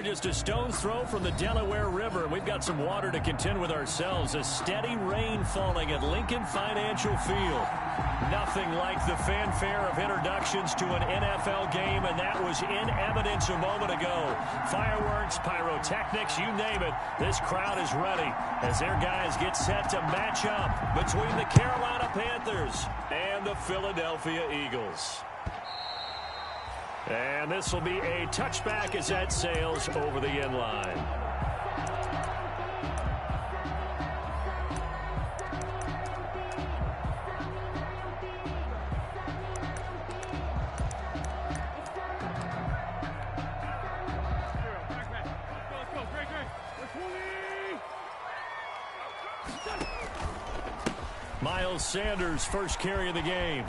just a stone's throw from the Delaware River. We've got some water to contend with ourselves. A steady rain falling at Lincoln Financial Field. Nothing like the fanfare of introductions to an NFL game, and that was in evidence a moment ago. Fireworks, pyrotechnics, you name it. This crowd is ready as their guys get set to match up between the Carolina Panthers and the Philadelphia Eagles. And this will be a touchback as that sails over the end line. Miles Sanders, first carry of the game.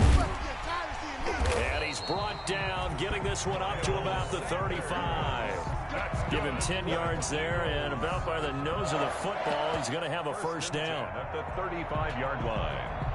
And he's brought down, getting this one up to about the 35. Give him 10 yards there, and about by the nose of the football, he's going to have a first down. At the 35-yard line.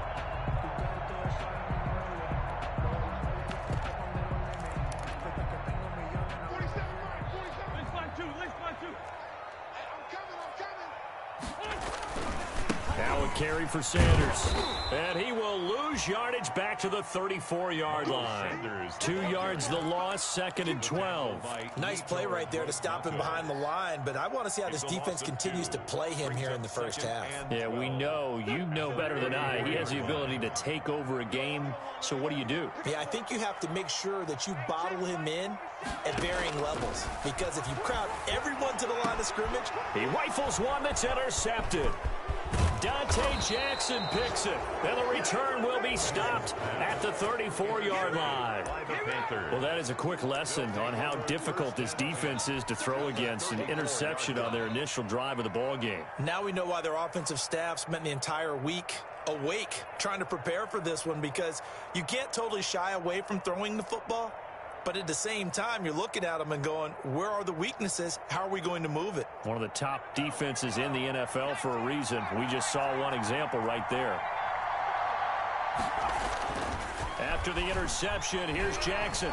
Now a carry for Sanders. And he will lose yardage back to the 34-yard line. 2 yards the loss, second and 12. Nice play right there to stop him behind the line, but I want to see how this defense continues to play him here in the first half. Yeah, we know. You know better than I. He has the ability to take over a game, so what do you do? Yeah, I think you have to make sure that you bottle him in at varying levels, because if you crowd everyone to the line of scrimmage, he rifles one that's intercepted. Dante Jackson picks it, and the return will be stopped at the 34-yard line. Well, that is a quick lesson on how difficult this defense is to throw against. An interception on their initial drive of the ball game. Now we know why their offensive staff spent the entire week awake trying to prepare for this one, because you can't totally shy away from throwing the football. But at the same time, you're looking at them and going, where are the weaknesses? How are we going to move it? One of the top defenses in the NFL for a reason. We just saw one example right there. After the interception, here's Jackson.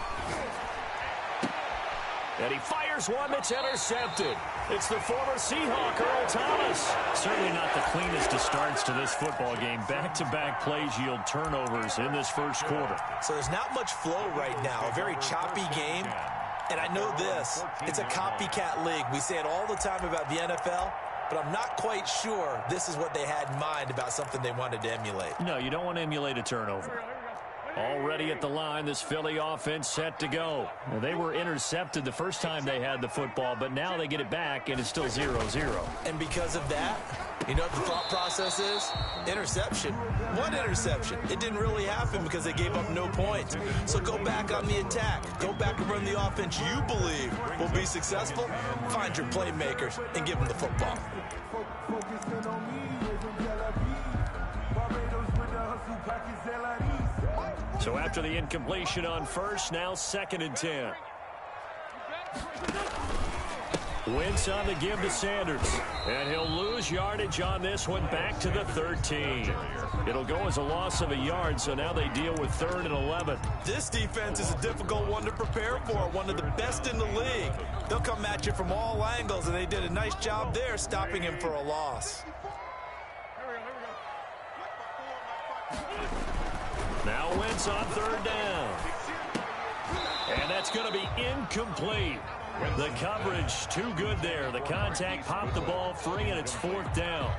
And he fires one that's intercepted. It's the former Seahawk, Earl Thomas. Certainly not the cleanest of starts to this football game. Back-to-back plays yield turnovers in this first quarter. So there's not much flow right now. A very choppy game. And I know this. It's a copycat league. We say it all the time about the NFL. But I'm not quite sure this is what they had in mind about something they wanted to emulate. No, you don't want to emulate a turnover. Already at the line, this Philly offense set to go. Well, they were intercepted the first time they had the football, but now they get it back, and it's still 0-0. And because of that, you know what the thought process is? Interception. What interception? It didn't really happen because they gave up no points. So go back on the attack. Go back and run the offense you believe will be successful. Find your playmakers and give them the football. So after the incompletion on first, now second and 10. Wentz on the give to Sanders. And he'll lose yardage on this one back to the 13. It'll go as a loss of a yard, so now they deal with 3rd and 11. This defense is a difficult one to prepare for, one of the best in the league. They'll come at you from all angles, and they did a nice job there stopping him for a loss. Now Wentz on 3rd down. And that's going to be incomplete. The coverage too good there. The contact popped the ball free, and it's 4th down.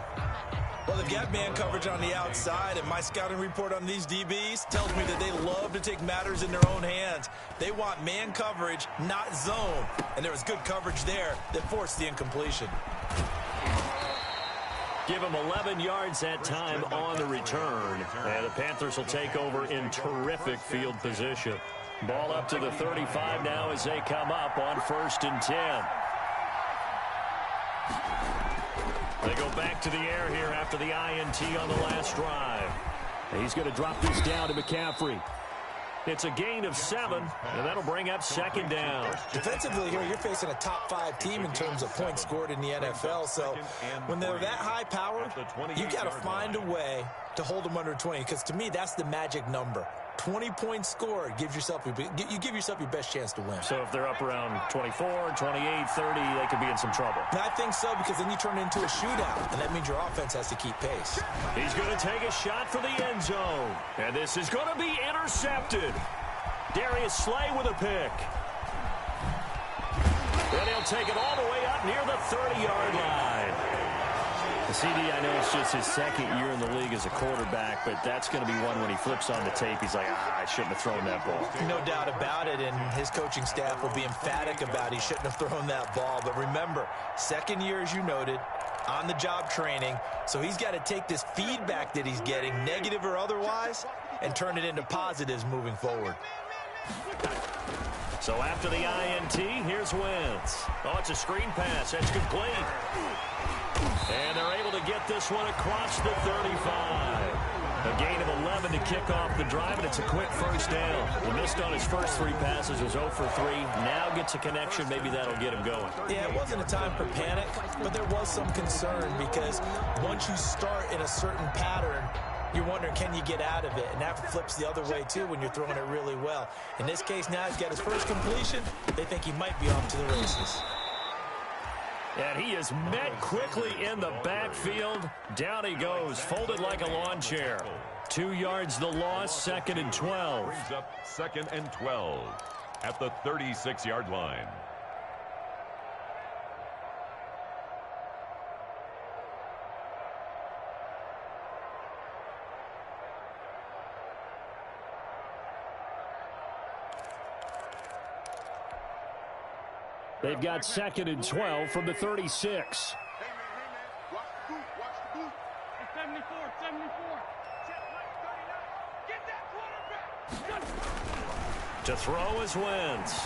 Well, they've got man coverage on the outside, and my scouting report on these DBs tells me that they love to take matters in their own hands. They want man coverage, not zone. And there was good coverage there that forced the incompletion. Give him 11 yards that time on the return. And the Panthers will take over in terrific field position. Ball up to the 35 now as they come up on 1st and 10. They go back to the air here after the INT on the last drive. He's going to drop this down to McCaffrey. It's a gain of 7, and that'll bring up 2nd down. Defensively here, you're facing a top 5 team in terms of points scored in the NFL. So when they're that high powered, you got to find a way to hold them under 20, because to me, that's the magic number. 20 points scored gives yourself you give yourself your best chance to win. So if they're up around 24, 28, 30, they could be in some trouble. And I think so, because then you turn it into a shootout, and that means your offense has to keep pace. He's going to take a shot for the end zone. And this is going to be intercepted. Darius Slay with a pick. And he'll take it all the way up near the 30-yard line. The CD, I know it's just his second year in the league as a quarterback, but that's going to be one when he flips on the tape. He's like, I shouldn't have thrown that ball. No doubt about it, and his coaching staff will be emphatic about he shouldn't have thrown that ball. But remember, second year, as you noted, on-the-job training, so he's got to take this feedback that he's getting, negative or otherwise, and turn it into positives moving forward. So after the INT, here's Wentz. Oh, it's a screen pass. That's complete. And they're able to get this one across the 35. A gain of 11 to kick off the drive, and it's a quick first down. He missed on his first 3 passes, was 0 for 3. Now gets a connection. Maybe that'll get him going. Yeah, it wasn't a time for panic, but there was some concern because once you start in a certain pattern, you're wondering, can you get out of it? And that flips the other way, too, when you're throwing it really well. In this case, now he's got his first completion. They think he might be off to the races. And he is met quickly in the backfield. Down he goes, folded like a lawn chair. 2 yards the loss, 2nd and 12. Brings up 2nd and 12 at the 36-yard line. They've got 2nd and 12 from the 36. Hey, man, watch the boot, Hey, 74. Check right, 39. Get that quarterback. To throw is Wentz.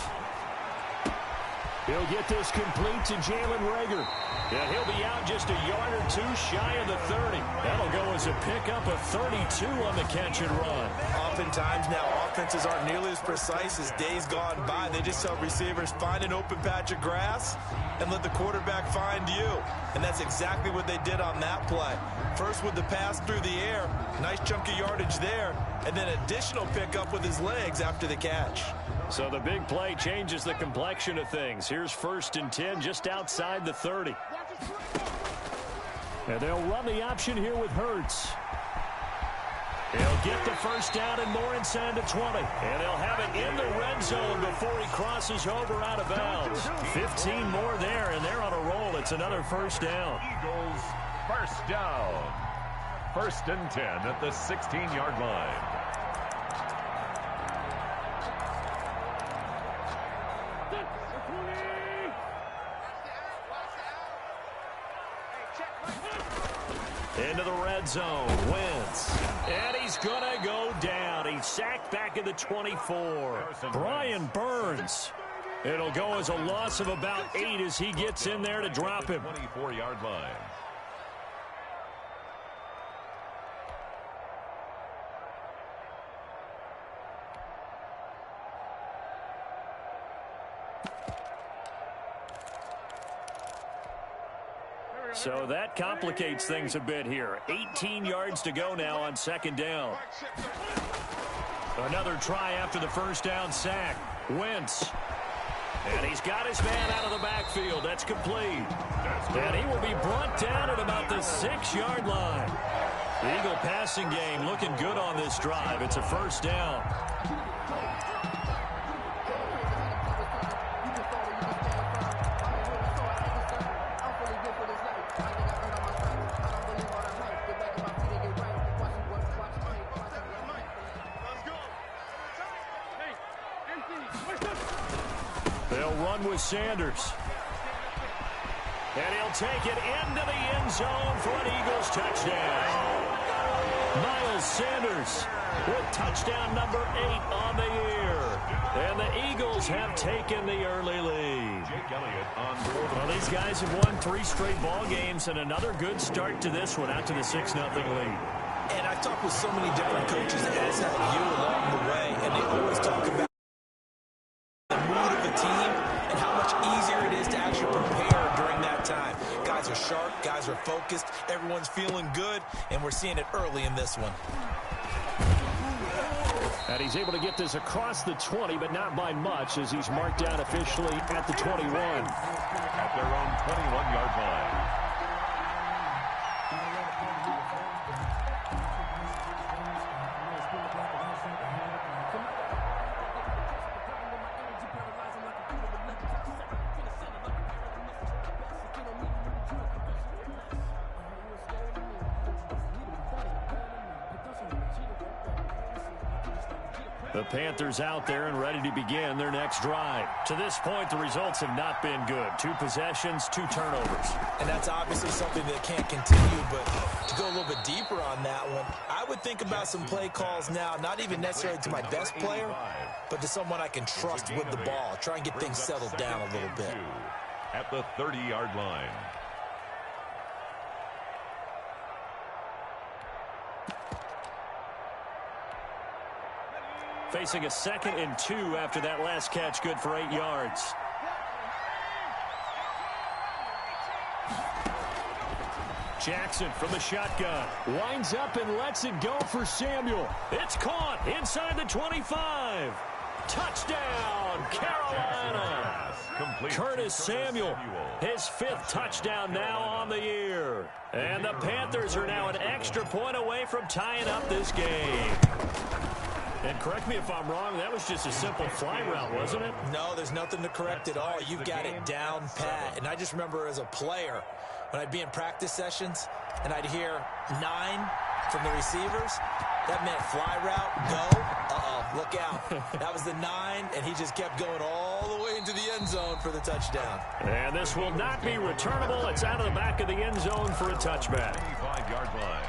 He'll get this complete to Jalen Reagor. And he'll be out just a yard or 2 shy of the 30. That'll go as a pickup of 32 on the catch and run. Oftentimes now offenses aren't nearly as precise as days gone by. They just tell receivers, find an open patch of grass and let the quarterback find you. And that's exactly what they did on that play. First with the pass through the air, nice chunk of yardage there, and then additional pickup with his legs after the catch. So the big play changes the complexion of things. Here's 1st and 10 just outside the 30. And they'll run the option here with Hurts. He'll get the first down and more inside the 20. And they'll have it in the red zone before he crosses over out of bounds. 15 more there, and they're on a roll. It's another first down. Eagles first down. 1st and 10 at the 16-yard line. Into the red zone, Wentz. And he's going to go down. He's sacked back at the 24. Brian Burns. It'll go as a loss of about 8 as he gets in there to drop him. 24-yard line. So that complicates things a bit here. 18 yards to go now on 2nd down. Another try after the first down sack. Wentz. And he's got his man out of the backfield. That's complete. And he will be brought down at about the 6-yard line. The Eagle passing game looking good on this drive. It's a first down. They'll run with Sanders. And he'll take it into the end zone for an Eagles touchdown. Miles Sanders with touchdown number 8 on the year. And the Eagles have taken the early lead. Well, these guys have won 3 straight ball games and another good start to this one out to the 6-0 lead. And I've talked with so many different coaches, as have you along the way, and they always talk about the mood of the team and how much easier it is to actually prepare during that time. Guys are sharp, guys are focused, everyone's feeling good, and we're seeing it early in this one. And he's able to get this across the 20, but not by much, as he's marked down officially at the 21. At their own 21-yard line. The Panthers out there and ready to begin their next drive. To this point, the results have not been good. 2 possessions, 2 turnovers. And that's obviously something that can't continue, but to go a little bit deeper on that one, I would think about some play calls now, not even necessarily to my best player, but to someone I can trust with the ball. Try and get things settled down a little bit. At the 30-yard line. Facing a 2nd and 2 after that last catch, good for 8 yards. Jackson from the shotgun. Winds up and lets it go for Samuel. It's caught inside the 25. Touchdown, Carolina. Curtis Samuel, his 5th touchdown now on the year. And the Panthers are now an extra point away from tying up this game. And correct me if I'm wrong, that was just a simple fly route, wasn't it? No, there's nothing to correct at all. You've got it down pat. And I just remember as a player, when I'd be in practice sessions and I'd hear 9 from the receivers, that meant fly route, go. Uh-oh, look out. That was the 9, and he just kept going all the way into the end zone for the touchdown. And this will not be returnable. It's out of the back of the end zone for a touchback. 25-yard line.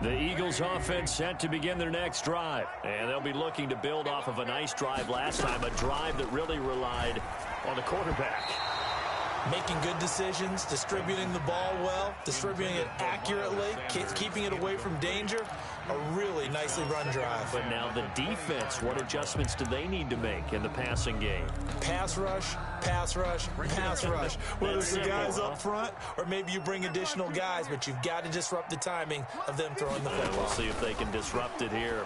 The Eagles offense set to begin their next drive. And they'll be looking to build off of a nice drive last time, a drive that really relied on the quarterback. Making good decisions, distributing the ball well, distributing it accurately, keeping it away from danger. A really nicely run drive. But now the defense, what adjustments do they need to make in the passing game? Pass rush, pass rush, pass rush. Whether it's the guys up front or maybe you bring additional guys, but you've got to disrupt the timing of them throwing the football. We'll see if they can disrupt it here.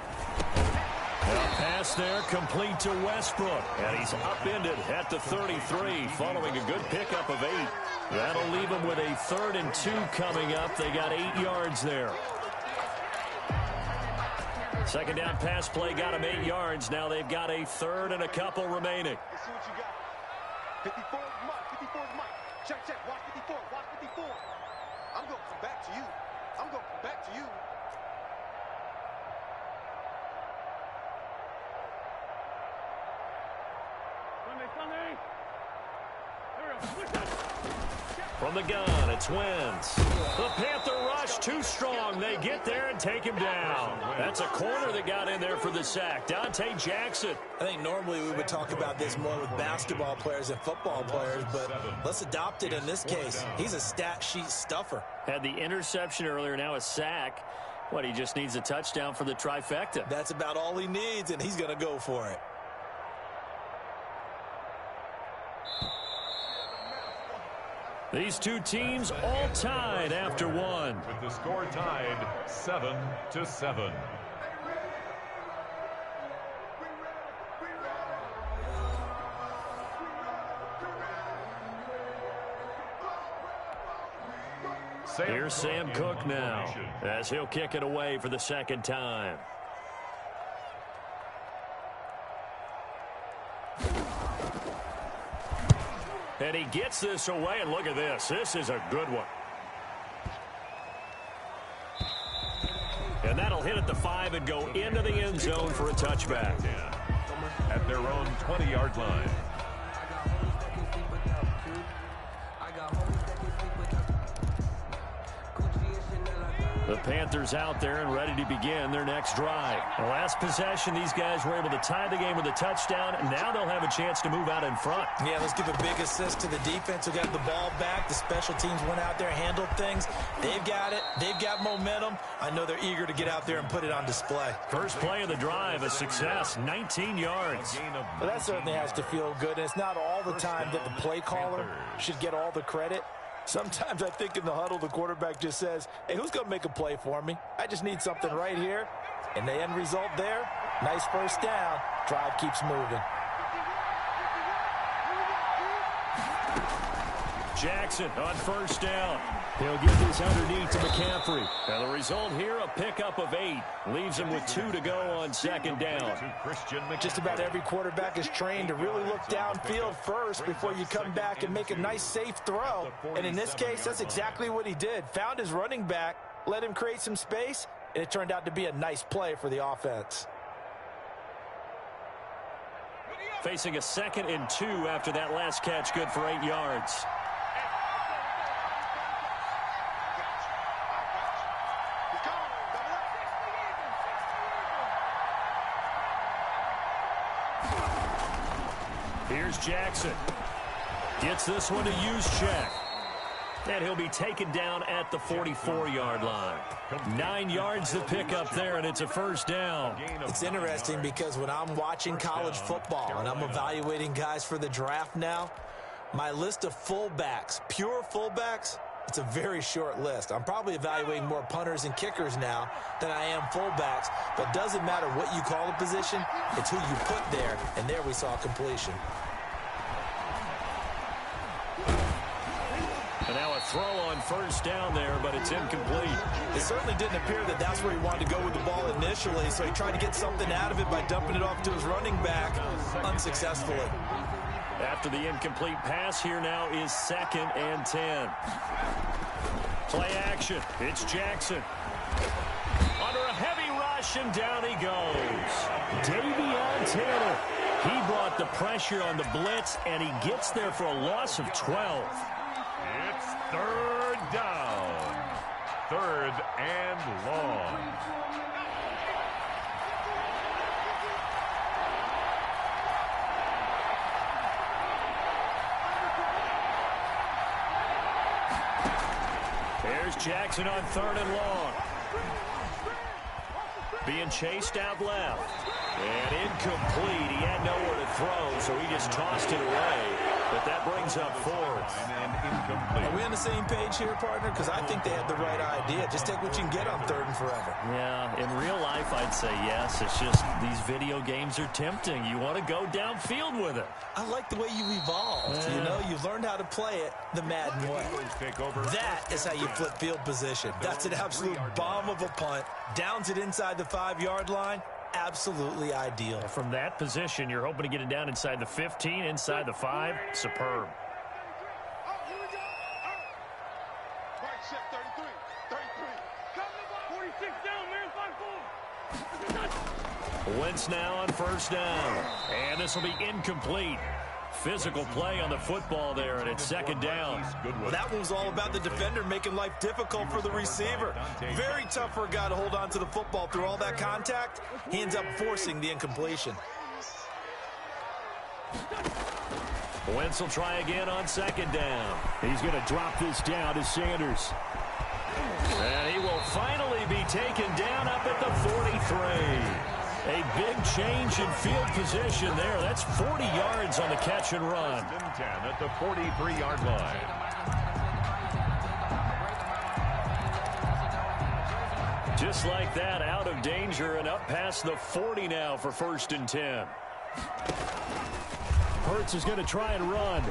A pass there complete to Westbrook. And he's upended at the 33 following a good pickup of 8. That'll leave him with a 3rd and 2 coming up. They got 8 yards there. Second down pass play got him 8 yards. Now they've got a 3rd and a couple remaining. Let's see what you got. 54 is Mike. 54 is Mike. Check, check. Watch 54. Watch 54. I'm going to come back to you. I'm going to come back to you. From the gun, it's Wentz. The Panther rush too strong. They get there and take him down. That's a corner that got in there for the sack. Dante Jackson. I think normally we would talk about this more with basketball players and football players, but let's adopt it in this case. He's a stat sheet stuffer. Had the interception earlier, now a sack. What, he just needs a touchdown for the trifecta. That's about all he needs, and he's going to go for it. These two teams all tied after one. With the score tied 7-7. Here's Sam Cook now as he'll kick it away for the second time. And he gets this away, and look at this. This is a good one. And that'll hit at the 5 and go into the end zone for a touchback. At their own 20-yard line. The Panthers out there and ready to begin their next drive. The last possession, these guys were able to tie the game with a touchdown, and now they'll have a chance to move out in front. Yeah, let's give a big assist to the defense who got the ball back. The special teams went out there, handled things. They've got it. They've got momentum. I know they're eager to get out there and put it on display. First play of the drive, a success, 19 yards. Well, that certainly has to feel good, and it's not all the time that the play caller should get all the credit. Sometimes I think in the huddle, the quarterback just says, hey, who's going to make a play for me? I just need something right here. And the end result there, nice first down. Drive keeps moving. Jackson on first down. He'll get this underneath to McCaffrey. Now the result here, a pickup of 8. Leaves him with 2 to go on second down. Just about every quarterback is trained to really look downfield first before you come back and make a nice, safe throw. And in this case, that's exactly what he did. Found his running back, let him create some space, and it turned out to be a nice play for the offense. Facing a 2nd and 2 after that last catch, good for 8 yards. Here's Jackson. Gets this one to Juszczyk. And he'll be taken down at the 44-yard line. 9 yards to pick up there, and it's a first down. It's interesting because when I'm watching college football and I'm evaluating guys for the draft now, my list of fullbacks, pure fullbacks, it's a very short list. I'm probably evaluating more punters and kickers now than I am fullbacks, but doesn't matter what you call a position, it's who you put there, and there we saw completion. And now a throw on first down there, but it's incomplete. It certainly didn't appear that that's where he wanted to go with the ball initially, so he tried to get something out of it by dumping it off to his running back unsuccessfully. After the incomplete pass, here now is 2nd and 10. Play action. It's Jackson. Under a heavy rush, and down he goes. Davion Taylor. He brought the pressure on the blitz, and he gets there for a loss of 12. It's 3rd down. 3rd and long. There's Jackson on 3rd and long. Being chased out left. And incomplete. He had nowhere to throw, so he just tossed it away. But that brings up 4th. Are we on the same page here, partner? Because I think they had the right idea. Just take what you can get on 3rd and forever. Yeah, in real life, I'd say yes. It's just these video games are tempting. You want to go downfield with it. I like the way you evolved. You know, you've learned how to play it the Madden way. That is how you flip field position. That's an absolute bomb of a punt. Downs it inside the 5-yard line. Absolutely ideal. From that position, you're hoping to get it down inside the 15, inside the 5. Superb. Wentz now on first down. And this will be incomplete. Physical play on the football there, and it's 2nd down. Well, that one was all about the defender making life difficult for the receiver. Very tough for a guy to hold on to the football through all that contact. He ends up forcing the incompletion. Wentz will try again on 2nd down. He's going to drop this down to Sanders. And he will finally be taken down up at the 43. A big change in field position there. That's 40 yards on the catch and run. 10 at the 43-yard line. Just like that, out of danger and up past the 40 now for 1st and 10. Hurts is going to try and run.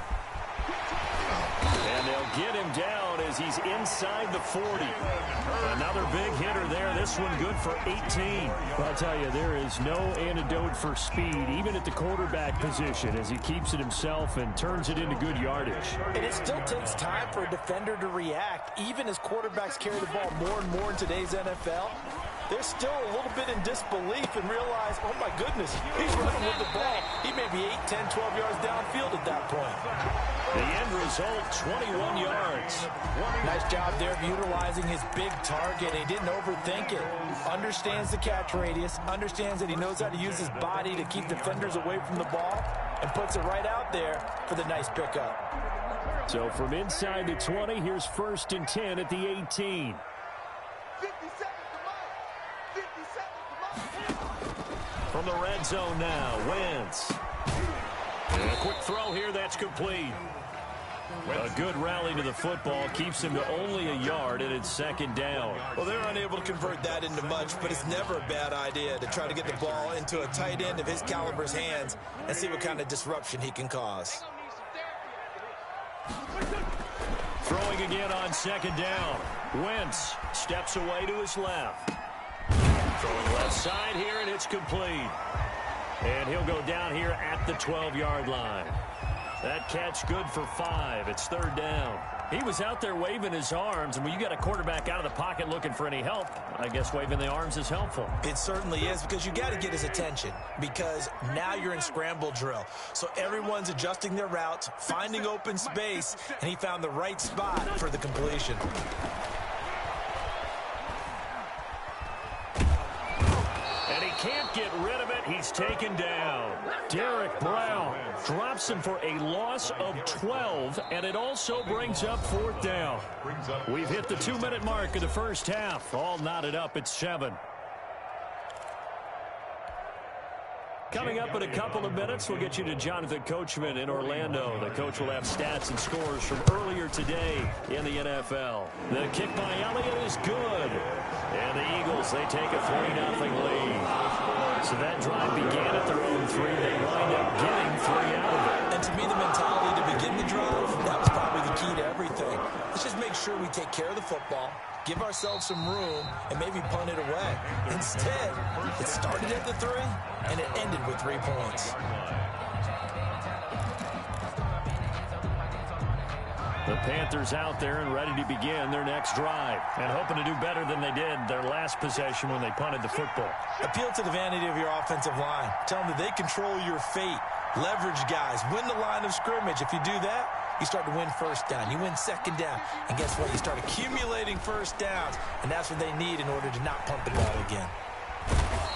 And they'll get him down as he's inside the 40. Another big hitter there. This one good for 18. I'll tell you, there is no antidote for speed, even at the quarterback position, as he keeps it himself and turns it into good yardage. And it still takes time for a defender to react, even as quarterbacks carry the ball more and more in today's NFL. they're still a little bit in disbelief and realize, oh my goodness, he's running with the ball. He may be 8, 10, 12 yards downfield at that point. The end result, 21 yards. Nice job there of utilizing his big target. He didn't overthink it. Understands the catch radius, understands that he knows how to use his body to keep defenders away from the ball, and puts it right out there for the nice pickup. So from inside the 20, here's 1st and 10 at the 18. 50 seconds to mine. 50 seconds to mine. From the red zone now, Wentz. And a quick throw here, that's complete. A good rally to the football keeps him to only a yard, and it's 2nd down. Well, they're unable to convert that into much, but it's never a bad idea to try to get the ball into a tight end of his caliber's hands and see what kind of disruption he can cause. Throwing again on 2nd down. Wentz steps away to his left. Throwing left side here, and it's complete. And he'll go down here at the 12-yard line. That catch good for 5. It's 3rd down. He was out there waving his arms, and when you got a quarterback out of the pocket looking for any help, I guess waving the arms is helpful. It certainly is, because you got to get his attention, because now you're in scramble drill. So everyone's adjusting their routes, finding open space, and he found the right spot for the completion. And he can't get rid of it. He's taken down. Derek Brown drops him for a loss of 12, and it also brings up 4th down. We've hit the 2-minute mark of the first half. All knotted up at 7. Coming up in a couple of minutes, we'll get you to Jonathan Coachman in Orlando. The coach will have stats and scores from earlier today in the NFL. The kick by Elliott is good. And the Eagles, they take a 3-0 lead. So that drive began at their own 3. They wind up getting 3 out of it. And to me, the mentality to begin the drive, that was probably the key to everything. Let's just make sure we take care of the football, give ourselves some room, and maybe punt it away. Instead, it started at the 3, and it ended with 3 points. The Panthers out there and ready to begin their next drive, and hoping to do better than they did their last possession when they punted the football. Appeal to the vanity of your offensive line. Tell them that they control your fate. Leverage guys. Win the line of scrimmage. If you do that, you start to win 1st down. You win 2nd down. And guess what? You start accumulating 1st downs, and that's what they need in order to not punt the ball again.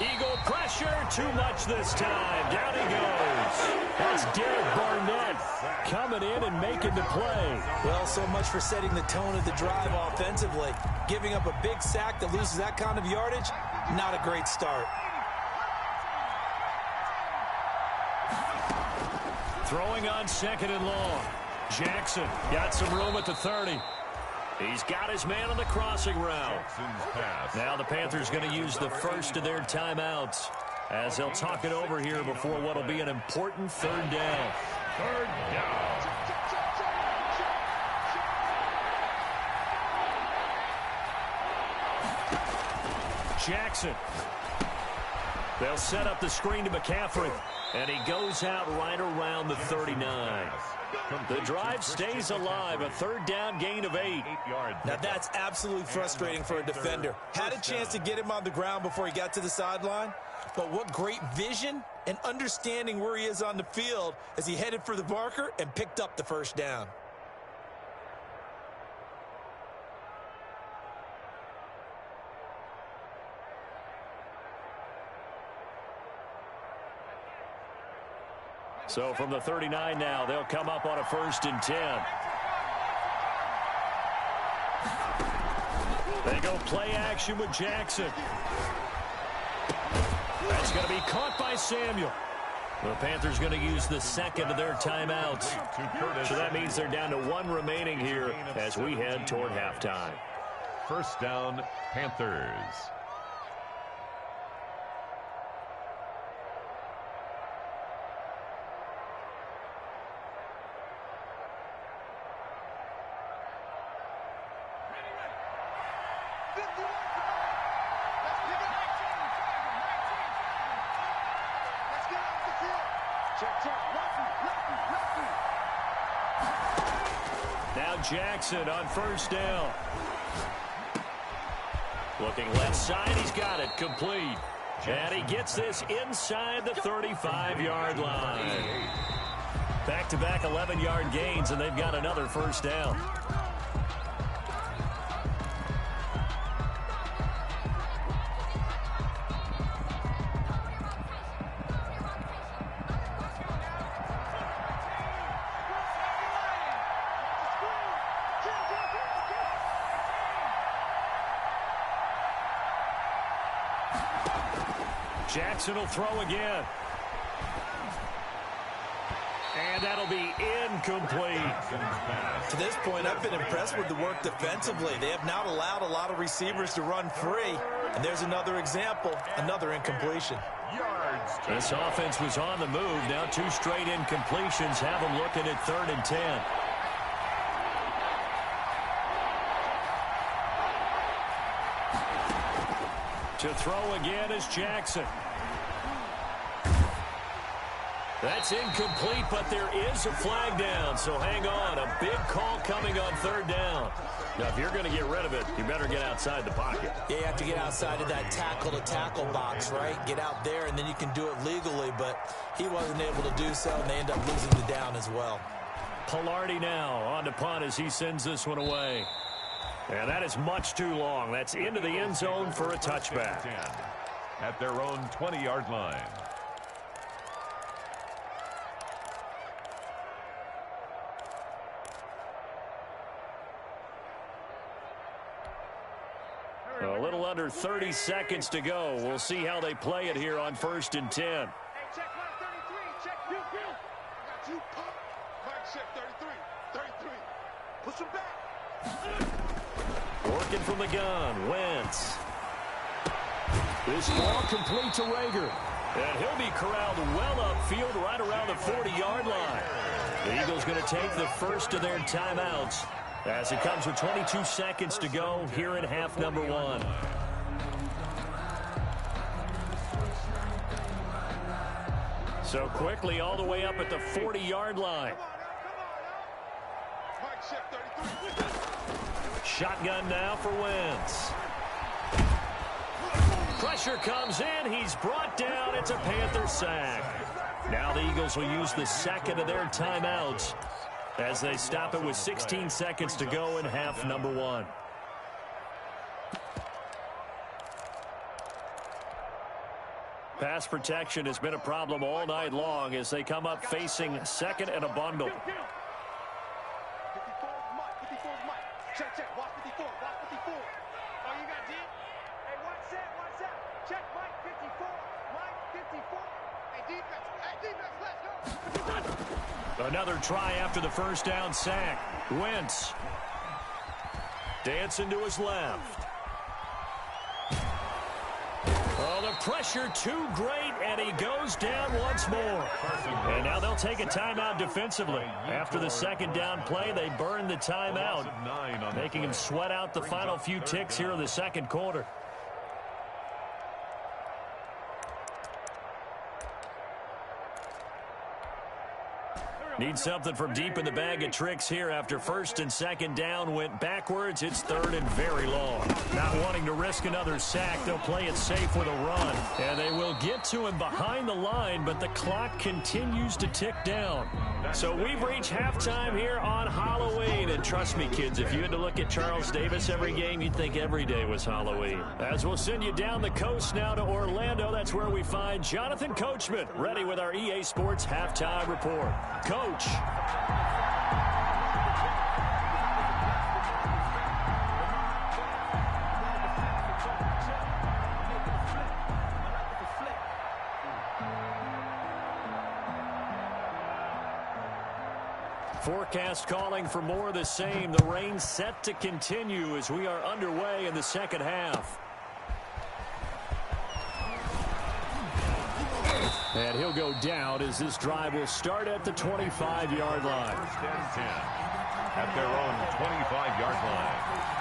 Eagle pressure, too much this time. Down he goes. That's Derek Barnett coming in and making the play. Well, so much for setting the tone of the drive offensively. Giving up a big sack that loses that kind of yardage, not a great start. Throwing on 2nd and long. Jackson got some room at the 30. He's got his man on the crossing route. Now the Panthers going to use the first of their timeouts as they'll talk it over here before what will be an important 3rd down. 3rd down. Jackson. They'll set up the screen to McCaffrey, and he goes out right around the 39. The drive stays alive, a 3rd down gain of 8. Now that's absolutely frustrating for a defender. Had a chance to get him on the ground before he got to the sideline, but what great vision and understanding where he is on the field as he headed for the marker and picked up the 1st down. So from the 39 now, they'll come up on a 1st and 10. They go play action with Jackson. That's going to be caught by Samuel. The Panthers going to use the 2nd of their timeouts. So that means they're down to 1 remaining here as we head toward halftime. 1st down, Panthers. Now Jackson on 1st down. Looking left side, he's got it, complete. And he gets this inside the 35-yard line. Back-to-back 11-yard gains, and they've got another first down. Jackson will throw again. And that'll be incomplete. To this point, I've been impressed with the work defensively. They have not allowed a lot of receivers to run free. And there's another example, another incompletion. This offense was on the move. Now 2 straight incompletions have them looking at 3rd and 10. To throw again is Jackson. That's incomplete, but there is a flag down, so hang on. A big call coming on 3rd down. Now, if you're going to get rid of it, you better get outside the pocket. Yeah, you have to get outside of that tackle-to-tackle box, right? Get out there, and then you can do it legally, but he wasn't able to do so, and they end up losing the down as well. Pilardi now on to punt as he sends this one away. And that is much too long. That's into the end zone for a touchback. At their own 20-yard line. A little under 30 seconds to go. We'll see how they play it here on 1st and 10. Hey, check line 33. Check you. I got you. Mike check 33. Push him back. Working from the gun, Wentz. This ball complete to Rager. And he'll be corralled well upfield right around the 40-yard line. The Eagles going to take the first of their timeouts as it comes with 22 seconds to go here in half number 1. So quickly all the way up at the 40-yard line. Shotgun now for Wentz. Pressure comes in. He's brought down. It's a Panther sack. Now the Eagles will use the second of their timeouts as they stop it with 16 seconds to go in half number 1. Pass protection has been a problem all night long as they come up facing second and a bundle. 54 is Mike. Check. Watch 54. Oh, you got D? Hey, watch that. Check Mike 54. Mike 54. Hey, defense, let's go. Another try after the first down sack. Wentz. Dancing to his left. Oh, the pressure too great, and he goes down once more. And now they'll take a timeout defensively. After the second down play, they burn the timeout, making him sweat out the final few ticks here in the second quarter. Need something from deep in the bag of tricks here after first and second down went backwards. It's third and very long. Not wanting to risk another sack, they'll play it safe with a run. And they will get to him behind the line, but the clock continues to tick down. So we've reached halftime here on Halloween. And trust me, kids, if you had to look at Charles Davis every game, you'd think every day was Halloween. As we'll send you down the coast now to Orlando, that's where we find Jonathan Coachman, ready with our EA Sports Halftime Report. Coach. Forecast calling for more of the same. The rain set to continue as we are underway in the second half. And he'll go down as this drive will start at the 25-yard line. First and 10 at their own 25-yard line.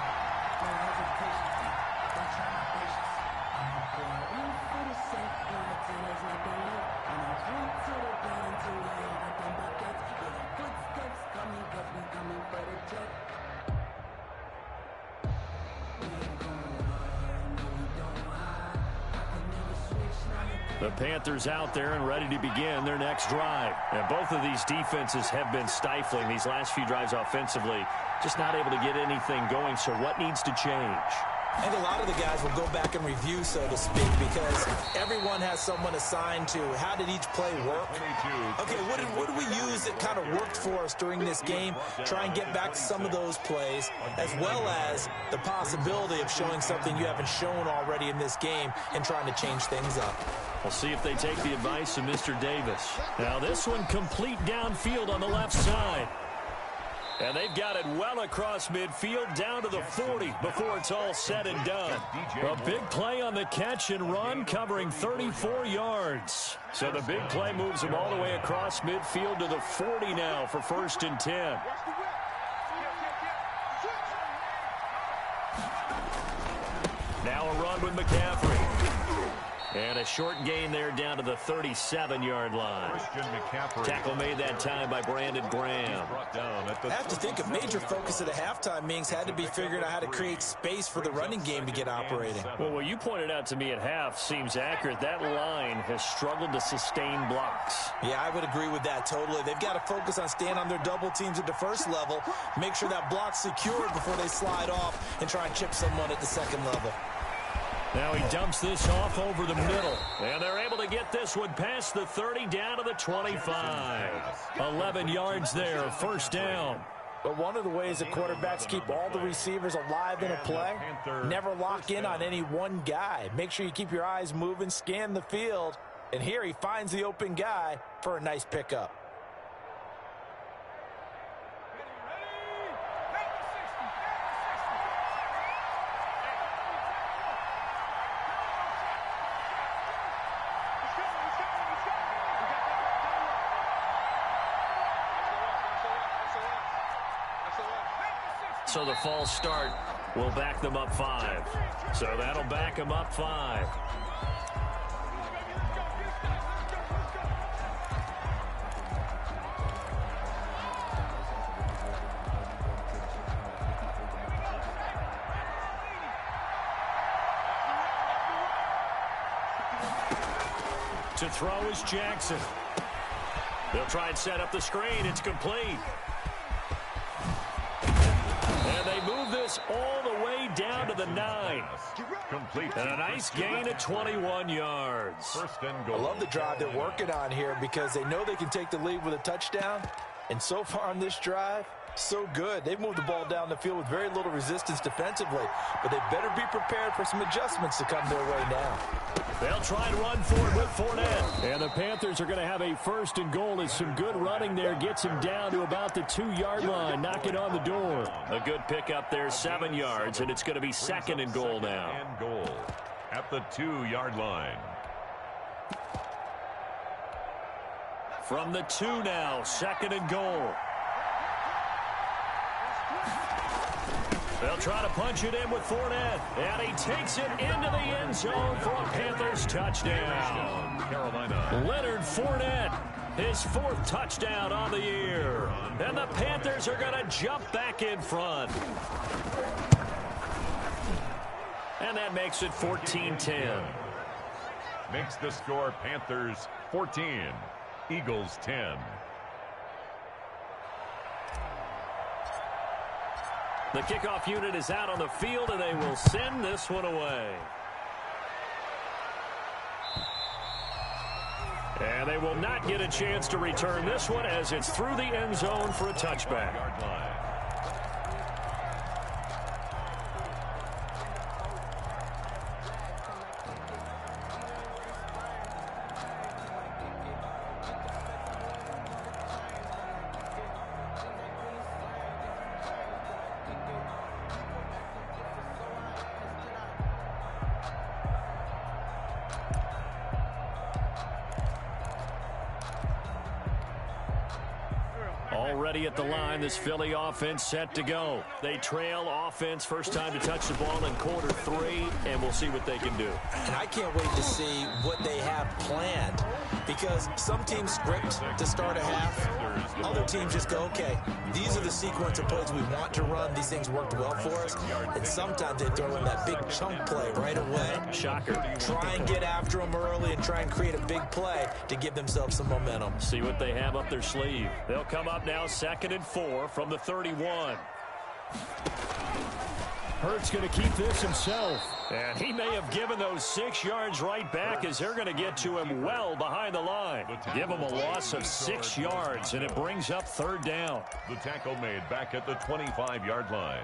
The Panthers out there and ready to begin their next drive. And both of these defenses have been stifling these last few drives offensively. Just not able to get anything going. So what needs to change? I think a lot of the guys will go back and review, so to speak, because everyone has someone assigned to how did each play work. Okay, what did we use that kind of worked for us during this game? Try and get back to some of those plays, as well as the possibility of showing something you haven't shown already in this game and trying to change things up. We'll see if they take the advice of Mr. Davis. Now this one complete downfield on the left side. And they've got it well across midfield down to the 40 before it's all said and done. A big play on the catch and run covering 34 yards. So the big play moves them all the way across midfield to the 40 now for 1st and 10. Now a run with McCaffrey. And a short gain there down to the 37-yard line. Tackle made that time by Brandon Graham. I have to think a major focus of the halftime meetings had to be figuring out how to create space for the running game to get operating. Well, what you pointed out to me at half seems accurate. That line has struggled to sustain blocks. Yeah, I would agree with that totally. They've got to focus on staying on their double teams at the first level, make sure that block's secured before they slide off and try and chip someone at the second level. Now he dumps this off over the middle. And they're able to get this one past the 30 down to the 25. 11 yards there, 1st down. But one of the ways that quarterbacks keep all the receivers alive in a play, never lock in on any one guy. Make sure you keep your eyes moving, scan the field. And here he finds the open guy for a nice pickup. So the false start will back them up 5. So that'll back them up 5. To throw is Jackson. They'll try and set up the screen. It's complete. Move this all the way down to the 9. Complete. And a nice gain of 21 yards. 1st and goal. I love the drive they're working on here because they know they can take the lead with a touchdown. And so far on this drive, so good. They've moved the ball down the field with very little resistance defensively. But they better be prepared for some adjustments to come their way now. They'll try and run for it with Fournette. And the Panthers are going to have a 1st and goal as some good running there gets him down to about the 2-yard line. Knock it on the door. A good pickup there, 7 yards, and it's going to be 2nd and goal now. And goal at the 2-yard line. From the 2 now, 2nd and goal. They'll try to punch it in with Fournette. And he takes it into the end zone for a Panthers touchdown. Carolina. Leonard Fournette, his 4th touchdown on the year. And the Panthers are going to jump back in front. And that makes it 14-10. Makes the score Panthers 14, Eagles 10. The kickoff unit is out on the field, and they will send this one away. And they will not get a chance to return this one as it's through the end zone for a touchback. Already at the line, this Philly offense set to go. They trail offense, first time to touch the ball in quarter 3, and we'll see what they can do. And I can't wait to see what they have planned, because some teams script to start a half. Other teams just go, okay, these are the sequence of plays we want to run. These things worked well for us. And sometimes they throw in that big chunk play right away. Shocker. Try and get after them early and try and create a big play to give themselves some momentum. See what they have up their sleeve. They'll come up now 2nd and 4 from the 31. Hurts going to keep this himself. And he may have given those 6 yards right back as they're going to get to him well behind the line. Give him a loss of 6 yards, and it brings up 3rd down. The tackle made back at the 25-yard line.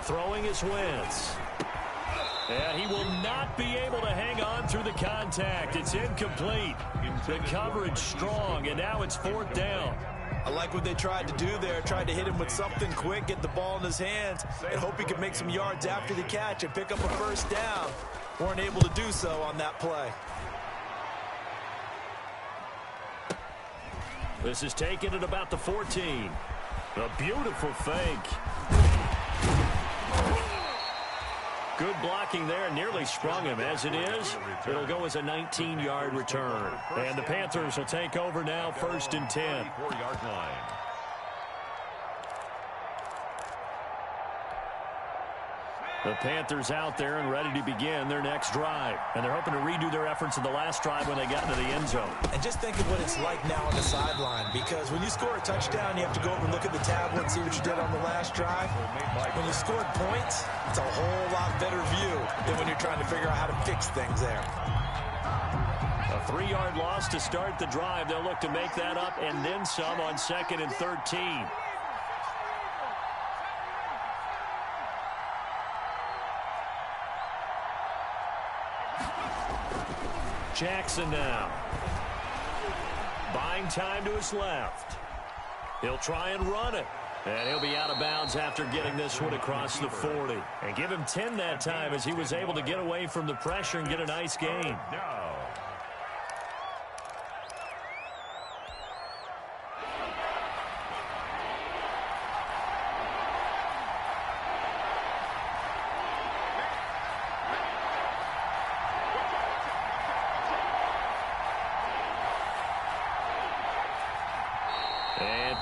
Throwing is Wentz. And he will not be able to hang on through the contact. It's incomplete. The coverage strong, and now it's 4th down. I like what they tried to do there. Tried to hit him with something quick, get the ball in his hands, and hope he could make some yards after the catch and pick up a 1st down. Weren't able to do so on that play. This is taken at about the 14. A beautiful fake. Good blocking there, nearly sprung him. As it is, it'll go as a 19-yard return. And the Panthers will take over now, 1st and 10. 4-yard line. The Panthers out there and ready to begin their next drive. And they're hoping to redo their efforts in the last drive when they got into the end zone. And just think of what it's like now on the sideline, because when you score a touchdown, you have to go over and look at the tablet and see what you did on the last drive. When you scored points, it's a whole lot better view than when you're trying to figure out how to fix things there. A 3-yard loss to start the drive. They'll look to make that up and then some on 2nd and 13. Jackson now. Buying time to his left. He'll try and run it. And he'll be out of bounds after getting this one across the 40. And give him 10 that time as he was able to get away from the pressure and get a nice gain.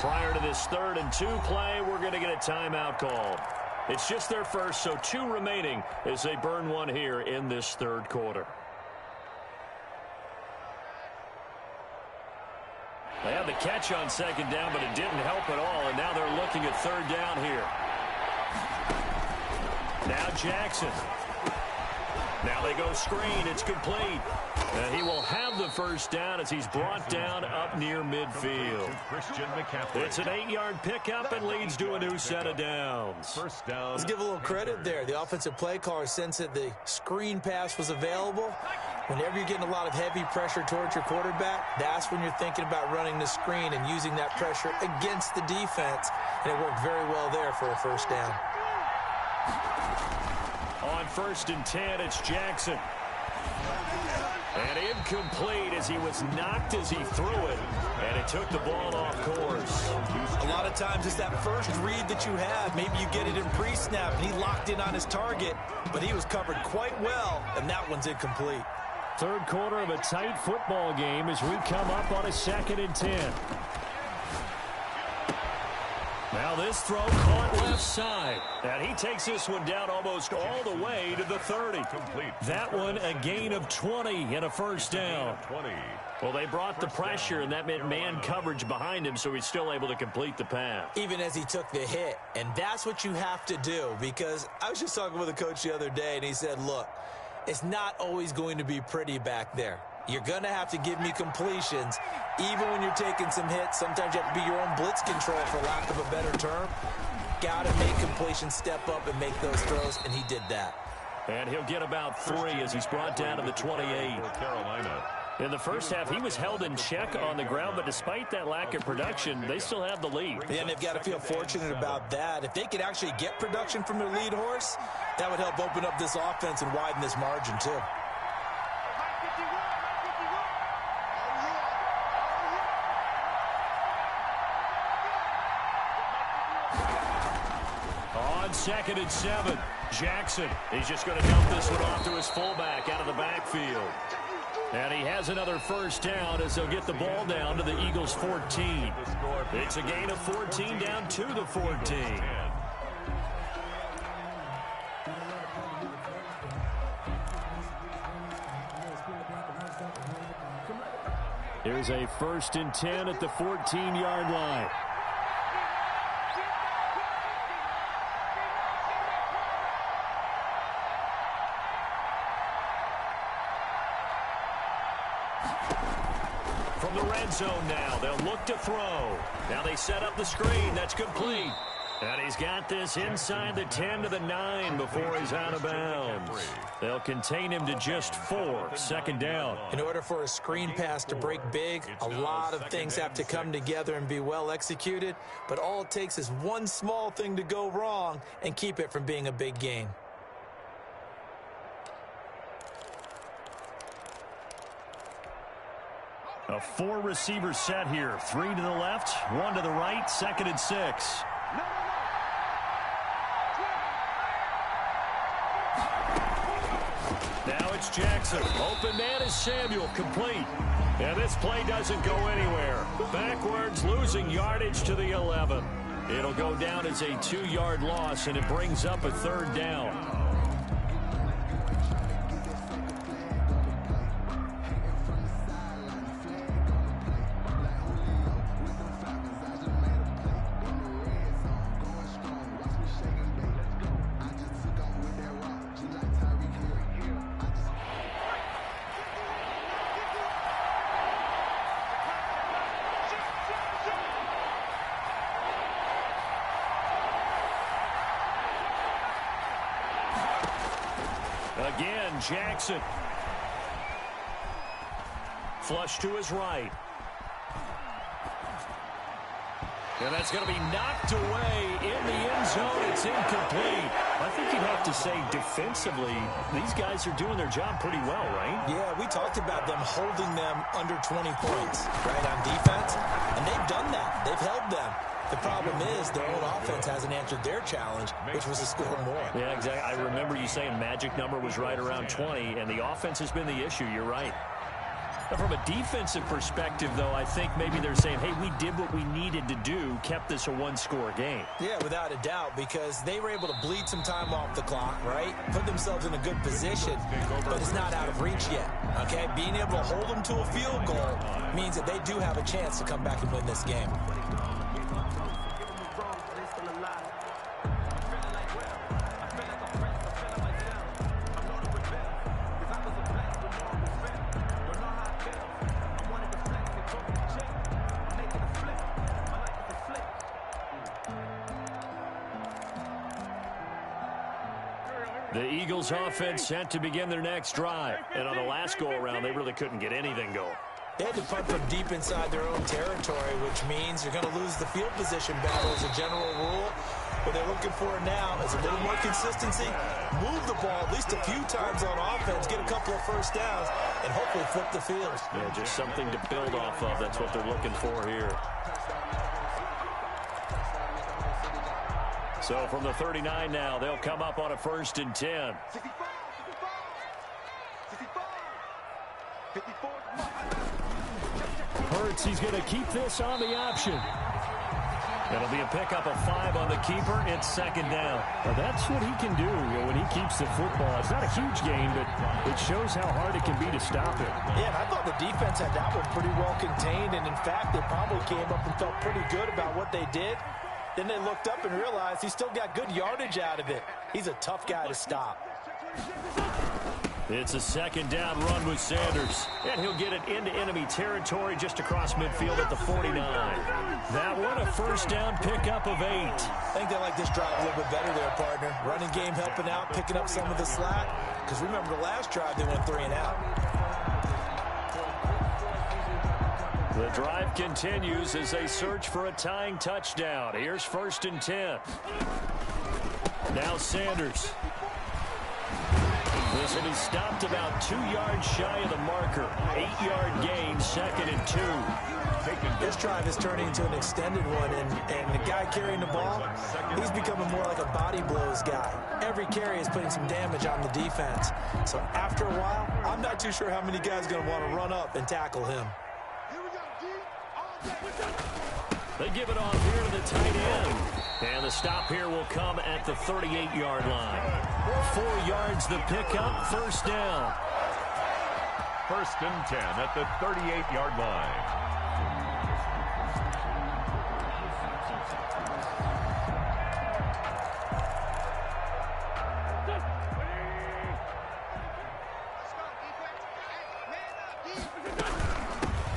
Prior to this 3rd and 2 play, we're going to get a timeout called. It's just their first, so 2 remaining as they burn one here in this 3rd quarter. They had the catch on 2nd down, but it didn't help at all, and now they're looking at 3rd down here. Now Jackson. Now they go screen. It's complete. And he will have the 1st down as he's brought down up near midfield. It's an 8-yard pickup and leads to a new set of downs. 1st down. Let's give a little credit there. The offensive play caller sensed that the screen pass was available. Whenever you're getting a lot of heavy pressure towards your quarterback, that's when you're thinking about running the screen and using that pressure against the defense. And it worked very well there for a 1st down. On 1st and 10, it's Jackson. And incomplete as he was knocked as he threw it. And it took the ball off course. A lot of times it's that first read that you have. Maybe you get it in pre-snap and he locked in on his target, but he was covered quite well, and that one's incomplete. 3rd quarter of a tight football game as we come up on a 2nd and 10. Now this throw caught left side. And he takes this one down almost all the way to the 30. That one a gain of 20 and a 1st down. Well, they brought the pressure, and that meant man coverage behind him, so he's still able to complete the pass. Even as he took the hit. And that's what you have to do, because I was just talking with a coach the other day, and he said, look, it's not always going to be pretty back there. You're going to have to give me completions. Even when you're taking some hits, sometimes you have to be your own blitz control, for lack of a better term. Got to make completions step up and make those throws, and he did that. And he'll get about 3 as he's brought down to the 28. Carolina. In the first half, he was held in check on the ground, but despite that lack of production, they still have the lead. Yeah, and they've got to feel fortunate about that. If they could actually get production from their lead horse, that would help open up this offense and widen this margin, too. On 2nd and 7, Jackson. He's just going to dump this one off to his fullback out of the backfield. And he has another first down as they'll get the ball down to the Eagles' 14. It's a gain of 14 down to the 14. Here's a 1st and 10 at the 14-yard line. From the red zone now, they'll look to throw. Now they set up the screen. That's complete. And he's got this inside the 10 to the 9 before he's out of bounds. They'll contain him to just 4. 2nd down. In order for a screen pass to break big, a lot of things have to come together and be well executed. But all it takes is one small thing to go wrong and keep it from being a big gain. A 4-receiver set here. 3 to the left, 1 to the right, 2nd and 6. Now it's Jackson. Open man is Samuel. Complete. And this play doesn't go anywhere. Backwards, losing yardage to the 11. It'll go down as a 2-yard loss, and it brings up a 3rd down. Again, Jackson. Flush to his right. And that's going to be knocked away in the end zone. It's incomplete. I think you'd have to say defensively, these guys are doing their job pretty well, right? Yeah, we talked about them holding them under 20 points, right, on defense. And they've done that. They've held them. The problem is their own offense hasn't answered their challenge, which was to score more. Yeah, exactly. I remember you saying magic number was right around 20, and the offense has been the issue. You're right. Now, from a defensive perspective, though, I think maybe they're saying, hey, we did what we needed to do, kept this a 1-score game. Yeah, without a doubt, because they were able to bleed some time off the clock, right? Put themselves in a good position, but it's not out of reach yet, okay? Being able to hold them to a field goal means that they do have a chance to come back and win this game. The Eagles offense set to begin their next drive. And on the last go-around, they really couldn't get anything going. They had to punt from deep inside their own territory, which means you're going to lose the field position battle as a general rule. What they're looking for now is a little more consistency, move the ball at least a few times on offense, get a couple of first downs, and hopefully flip the field. Yeah, just something to build off of. That's what they're looking for here. So from the 39 now, they'll come up on a 1st and 10. 54. Hurts, he's going to keep this on the option. That'll be a pickup of 5 on the keeper. It's 2nd down. Now that's what he can do, when he keeps the football. It's not a huge gain, but it shows how hard it can be to stop it. Yeah, and I thought the defense had that one pretty well contained, and in fact, they probably came up and felt pretty good about what they did. Then they looked up and realized he still got good yardage out of it. He's a tough guy to stop. It's a 2nd down run with Sanders. And he'll get it into enemy territory just across midfield at the 49. That one a 1st down pickup of 8. I think they like this drive a little bit better there, partner. Running game helping out, picking up some of the slack. Because remember the last drive, they went 3 and out. drive continues as they search for a tying touchdown. Here's 1st and 10. Now Sanders. This will be stopped about 2 yards shy of the marker. 8-yard gain, 2nd and 2. This drive is turning into an extended one, and the guy carrying the ball, he's becoming more like a body blows guy. Every carry is putting some damage on the defense. So after a while, I'm not too sure how many guys are going to want to run up and tackle him. They give it off here to the tight end. And the stop here will come at the 38-yard line. 4 yards the pickup, 1st down. 1st and 10 at the 38-yard line.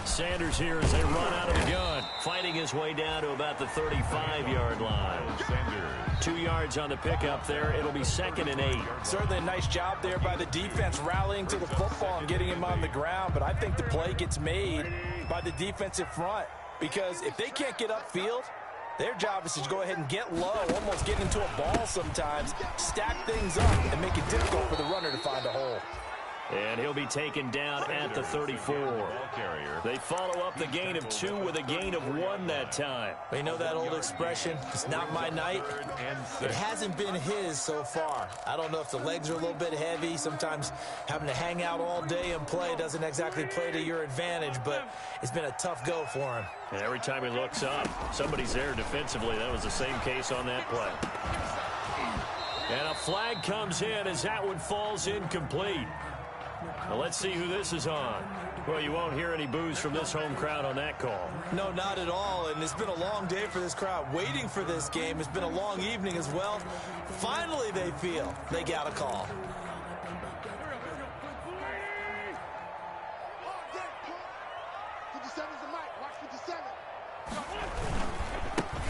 Sanders here as they run out of the gun, fighting his way down to about the 35-yard line. 2 yards on the pickup there. It'll be 2nd and 8. Certainly a nice job there by the defense rallying to the football and getting him on the ground, but I think the play gets made by the defensive front because if they can't get upfield, their job is to go ahead and get low, almost get into a ball sometimes, stack things up, and make it difficult for the runner to find a hole. And he'll be taken down at the 34. They follow up the gain of 2 with a gain of 1 that time. You know that old expression, it's not my night? It hasn't been his so far. I don't know if the legs are a little bit heavy. Sometimes having to hang out all day and play doesn't exactly play to your advantage, but it's been a tough go for him. And every time he looks up, somebody's there defensively. That was the same case on that play. And a flag comes in as that one falls incomplete. Now let's see who this is on. Well, you won't hear any boos from this home crowd on that call. No, not at all. And it's been a long day for this crowd waiting for this game. It's been a long evening as well. Finally, they feel they got a call.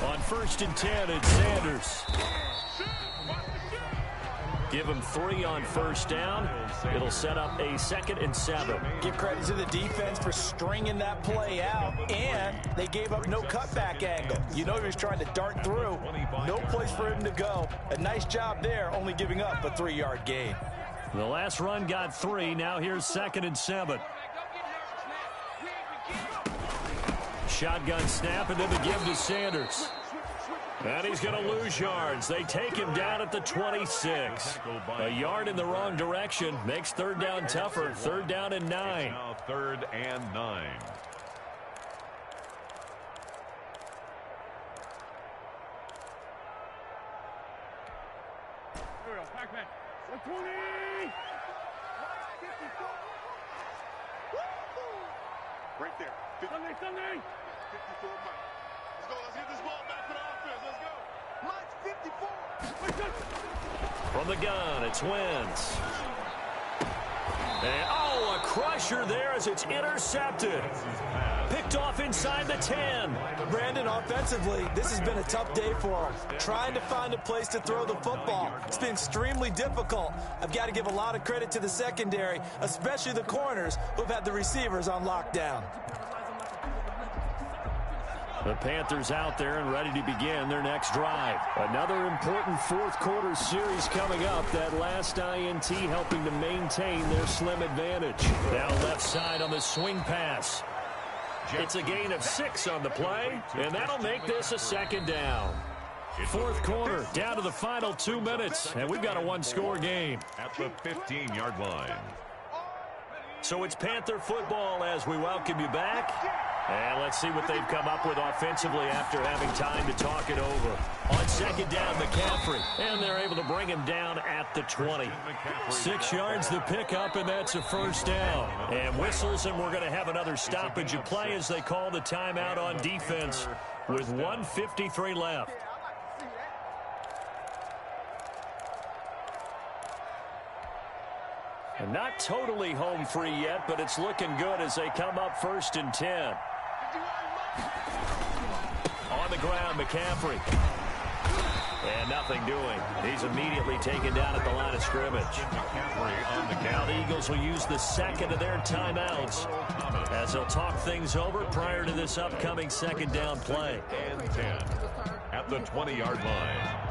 On 1st and 10, it's Sanders. Give him 3 on 1st down. It'll set up a 2nd and 7. Give credit to the defense for stringing that play out, and they gave up no cutback angle. You know he was trying to dart through. No place for him to go. A nice job there, only giving up a 3-yard gain. The last run got 3. Now here's 2nd and 7. Shotgun snap, and then the give to Sanders. And he's going to lose yards. They take him down at the 26. A yard in the wrong direction makes 3rd down tougher. 3rd down and 9. Now 3rd and 9. Right there. Sunday. 54 Mike. Let's go. Let's get this ball back for the offense. Let's go. Mike 54. From the gun, it's Wentz. And, a crusher there as it's intercepted. Picked off inside the 10. Brandon, offensively, this has been a tough day for him. Trying to find a place to throw the football. It's been extremely difficult. I've got to give a lot of credit to the secondary, especially the corners who've had the receivers on lockdown. The Panthers out there and ready to begin their next drive. Another important 4th quarter series coming up. That last INT helping to maintain their slim advantage. Now left side on the swing pass. It's a gain of 6 on the play, and that'll make this a 2nd down. 4th quarter, down to the final 2 minutes, and we've got a 1-score game. At the 15-yard line. So it's Panther football as we welcome you back. And let's see what they've come up with offensively after having time to talk it over. On 2nd down, McCaffrey. And they're able to bring him down at the 20. 6 yards the pickup, and that's a 1st down. And whistles, and we're going to have another stoppage of play as they call the timeout on defense with 1:53 left. And not totally home free yet, but it's looking good as they come up 1st and 10. On the ground, McCaffrey. And nothing doing. He's immediately taken down at the line of scrimmage. Now the Eagles will use the second of their timeouts as they'll talk things over prior to this upcoming second down play. And 10 at the 20-yard line.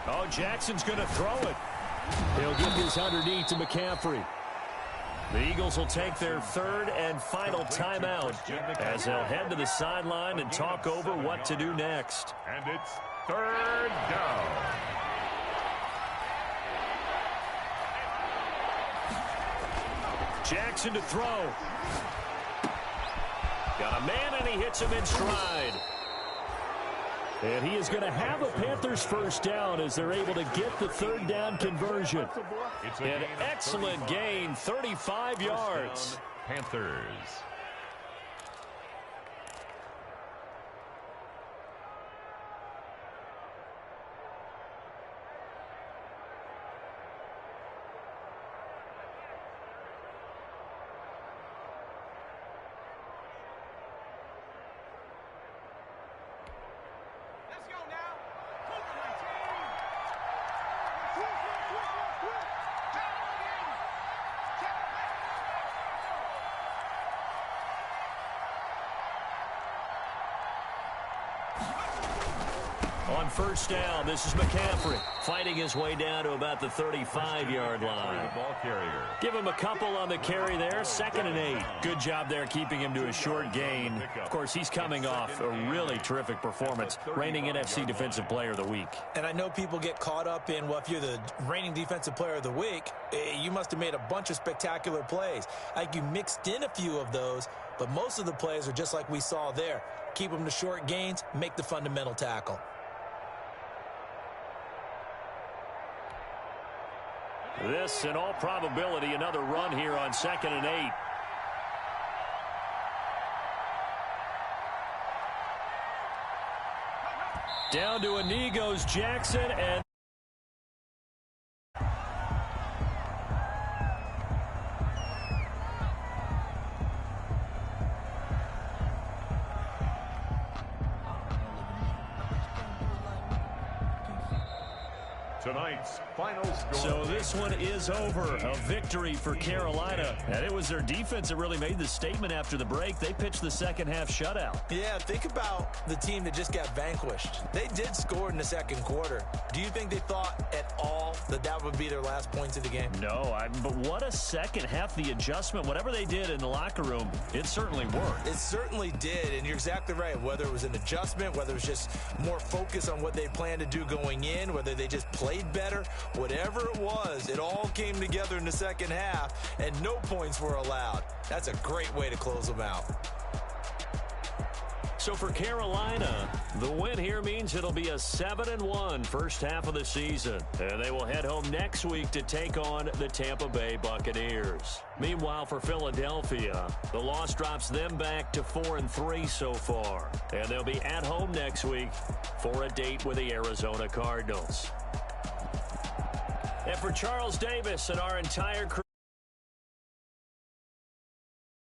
Oh, Jackson's going to throw it. He'll get this underneath to McCaffrey. The Eagles will take their third and final timeout as they'll head to the sideline and talk over what to do next. And it's third down. Jackson to throw. Got a man, and he hits him in stride. And he is going to have a Panthers first down as they're able to get the third down conversion. An excellent gain, 35 yards. Panthers. On first down, this is McCaffrey fighting his way down to about the 35-yard line. Ball carrier. Give him a couple on the carry there, 2nd and 8. Good job there keeping him to a short gain. Of course, he's coming off a really terrific performance, reigning NFC Defensive Player of the Week. And I know people get caught up in, well, if you're the reigning Defensive Player of the Week, you must have made a bunch of spectacular plays. I think you mixed in a few of those, but most of the plays are just like we saw there. Keep them to short gains, make the fundamental tackle. This, in all probability, another run here on 2nd and 8. Down to a knee goes Jackson, and Tonight's final score. so this one is over. A victory for Carolina. And it was their defense that really made the statement after the break. They pitched the second half shutout. Yeah, think about the team that just got vanquished. They did score in the second quarter. Do you think they thought at all that that would be their last points of the game? No, but what a second half. The adjustment, whatever they did in the locker room, it certainly worked. It certainly did, and you're exactly right. Whether it was an adjustment, whether it was just more focus on what they planned to do going in, whether they just played better, whatever it was, it all came together in the second half, and no points were allowed. That's a great way to close them out. So for Carolina, the win here means it'll be a 7-1 first half of the season. And they will head home next week to take on the Tampa Bay Buccaneers. Meanwhile, for Philadelphia, the loss drops them back to 4-3 so far. And they'll be at home next week for a date with the Arizona Cardinals. And for Charles Davis and our entire crew,